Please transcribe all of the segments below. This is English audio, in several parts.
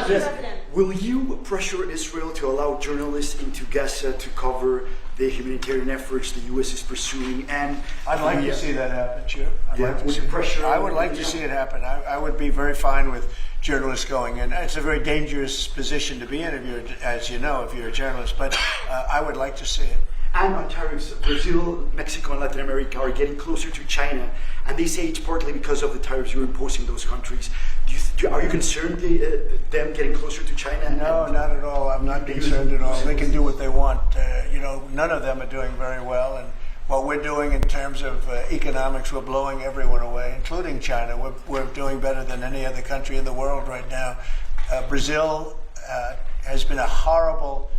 President. Will you pressure Israel to allow journalists into Gaza to cover the humanitarian efforts the U.S. is pursuing? And I'd like to see that happen, sure. I would like to see it happen. I would be very fine with journalists going in. It's a very dangerous position to be in, as you know, if you're a journalist, but I would like to see it. And on tariffs, Brazil, Mexico, and Latin America are getting closer to China, and they say it's partly because of the tariffs you're imposing those countries. Are you concerned them getting closer to China? No, not at all. I'm not concerned at all. They can do what they want. None of them are doing very well, and what we're doing in terms of economics, we're blowing everyone away, including China. We're doing better than any other country in the world right now. Brazil has been a horrible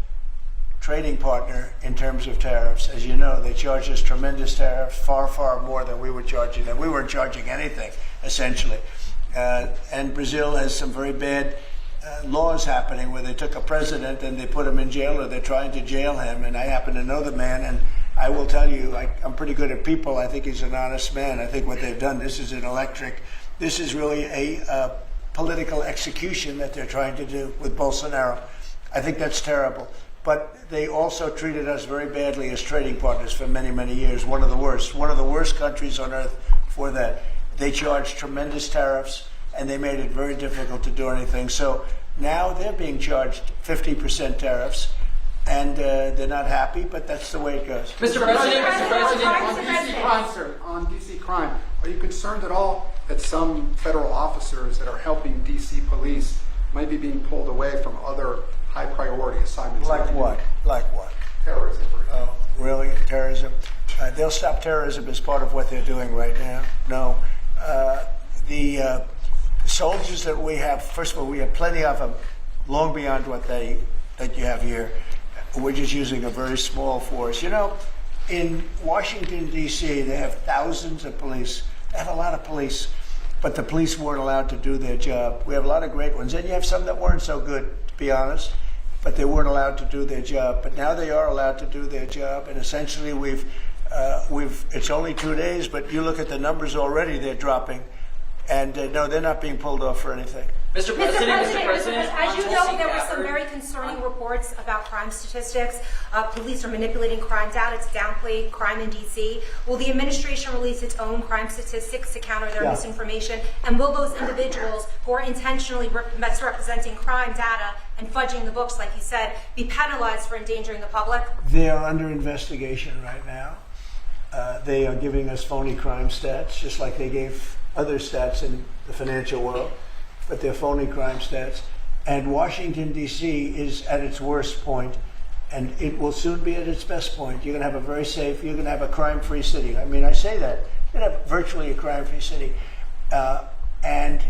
trading partner in terms of tariffs. As you know, they charge us tremendous tariffs, far, far more than we were charging them. We weren't charging anything, essentially. And Brazil has some very bad laws happening where they took a president and they put him in jail, or they're trying to jail him. And I happen to know the man, and I will tell you, I'm pretty good at people. I think he's an honest man. I think what they've done, this is really a political execution that they're trying to do with Bolsonaro. I think that's terrible. But they also treated us very badly as trading partners for many, many years. One of the worst countries on earth for that. They charged tremendous tariffs, and they made it very difficult to do anything. So now they're being charged 50% tariffs, and they're not happy, but that's the way it goes. Mr. President, on DC crime, are you concerned at all that some federal officers that are helping DC police might be being pulled away from other high priority assignments? Like what? Terrorism, for example. Oh, really? Terrorism? They'll stop terrorism as part of what they're doing right now. No. The soldiers that we have, first of all, we have plenty of them, long beyond what that you have here. We're just using a very small force. You know, in Washington, D.C., they have thousands of police. They have a lot of police, but the police weren't allowed to do their job. We have a lot of great ones, and you have some that weren't so good, to be honest, but they weren't allowed to do their job. But now they are allowed to do their job, and essentially it's only 2 days, but you look at the numbers already, they're dropping. And no, they're not being pulled off for anything. Mr. President, as you know, there were some very concerning reports about crime statistics. Police are manipulating crime data to downplay crime in D.C. Will the administration release its own crime statistics to counter their misinformation? And will those individuals who are intentionally misrepresenting crime data and fudging the books, like you said, be penalized for endangering the public? They are under investigation right now. They are giving us phony crime stats, just like they gave other stats in the financial world, but they're phony crime stats. And Washington, D.C. is at its worst point, and it will soon be at its best point. You're going to have a very safe, you're going to have a crime-free city. I mean, I say that. You're going to have virtually a crime-free city. And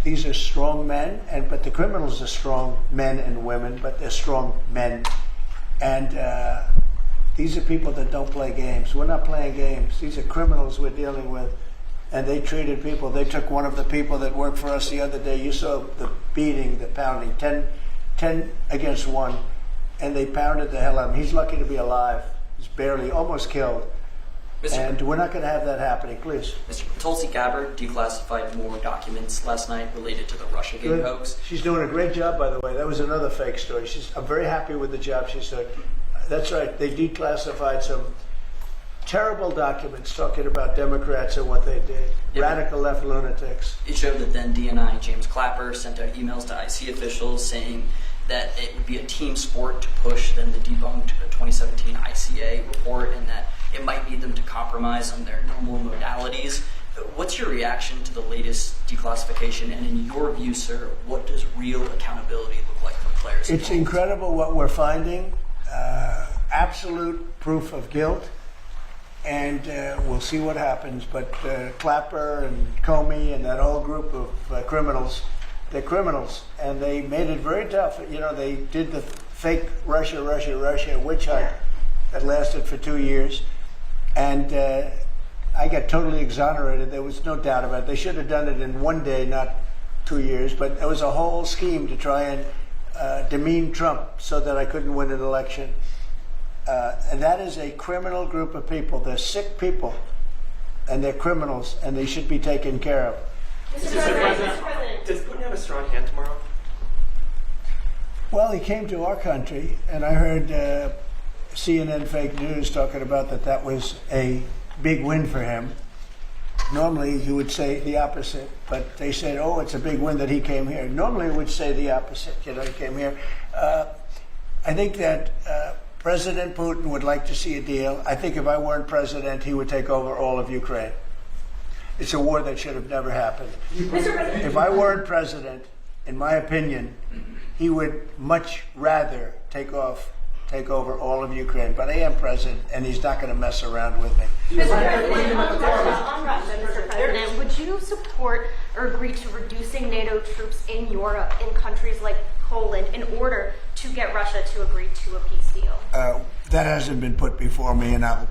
these are strong men, but the criminals are strong men and women, but they're strong men. And these are people that don't play games. We're not playing games. These are criminals we're dealing with. And they treated people. They took one of the people that worked for us the other day. You saw the beating, the pounding, 10 against 1. And they pounded the hell out of him. He's lucky to be alive. He's barely, almost killed. And we're not going to have that happening, please. Mr. Tulsi Gabbard declassified more documents last night related to the Russiagate hoax. She's doing a great job, by the way. That was another fake story. I'm very happy with the job she's doing. That's right. They declassified some terrible documents talking about Democrats and what they did. Radical left lunatics. It showed that then DNI James Clapper sent out emails to IC officials saying that it would be a team sport to push then the debunked 2017 ICA report, and that it might lead them to compromise on their normal modalities. What's your reaction to the latest declassification? And in your view, sir, what does real accountability look like for players? It's incredible what we're finding. Absolute proof of guilt. And we'll see what happens. But Clapper and Comey and that whole group of criminals, they're criminals. And they made it very tough. You know, they did the fake Russia witch hunt that lasted for 2 years. And I got totally exonerated. There was no doubt about it. They should have done it in 1 day, not 2 years. But there was a whole scheme to try and demean Trump so that I couldn't win an election. And that is a criminal group of people. They're sick people, and they're criminals, and they should be taken care of. Mr. President, does Putin have a strong hand tomorrow? Well, he came to our country, and I heard CNN fake news talking about that was a big win for him. Normally, he would say the opposite, but they said, oh, it's a big win that he came here. Normally, he would say the opposite, he came here. I think that President Putin would like to see a deal. I think if I weren't president, he would take over all of Ukraine. It's a war that should have never happened. If I weren't president, in my opinion, he would much rather take over all of Ukraine. But I am president, and he's not going to mess around with me. Mr. President, on Russia, Mr. President, would you support or agree to reducing NATO troops in Europe, in countries like Poland, in order to get Russia to agree to a peace deal? That hasn't been put before me, and I'll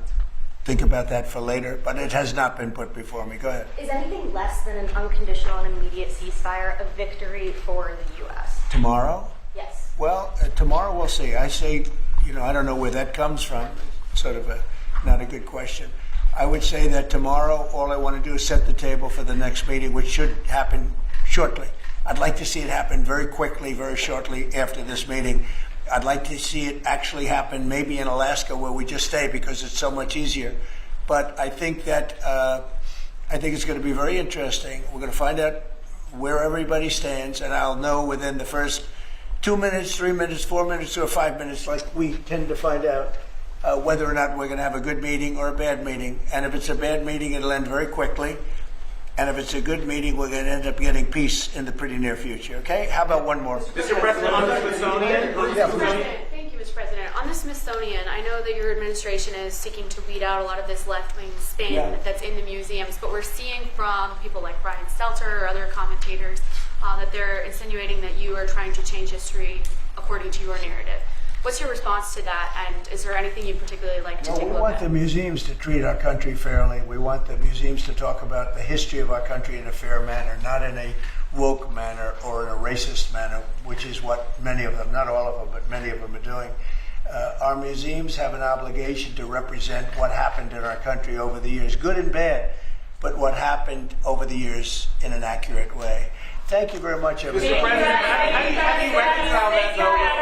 think about that for later, but it has not been put before me. Go ahead. Is anything less than an unconditional and immediate ceasefire a victory for the U.S.? Tomorrow? Yes. Well, tomorrow we'll see. I say, I don't know where that comes from. Sort of not a good question. I would say that tomorrow, all I want to do is set the table for the next meeting, which should happen shortly. I'd like to see it happen very quickly, very shortly after this meeting. I'd like to see it actually happen maybe in Alaska, where we just stay because it's so much easier. But I think that it's going to be very interesting. We're going to find out where everybody stands, and I'll know within the first 2 minutes, 3 minutes, 4 minutes, or 5 minutes, like we tend to find out whether or not we're going to have a good meeting or a bad meeting. And if it's a bad meeting, it'll end very quickly. And if it's a good meeting, we're going to end up getting peace in the pretty near future. Okay? How about one more? Mr. President, on the Smithsonian. Thank you, Mr. President. On the Smithsonian, I know that your administration is seeking to weed out a lot of this left-wing spin that's in the museums, but we're seeing from people like Brian Stelter or other commentators that they're insinuating that you are trying to change history according to your narrative. What's your response to that, and is there anything you'd particularly like to take a We look want at? the museums to treat our country fairly. We want the museums to talk about the history of our country in a fair manner, not in a woke manner or in a racist manner, which is what many of them, not all of them, but many of them are doing. Our museums have an obligation to represent what happened in our country over the years, good and bad, but what happened over the years in an accurate way. Thank you very much, everybody. Mr. President, how do you reconcile that, though?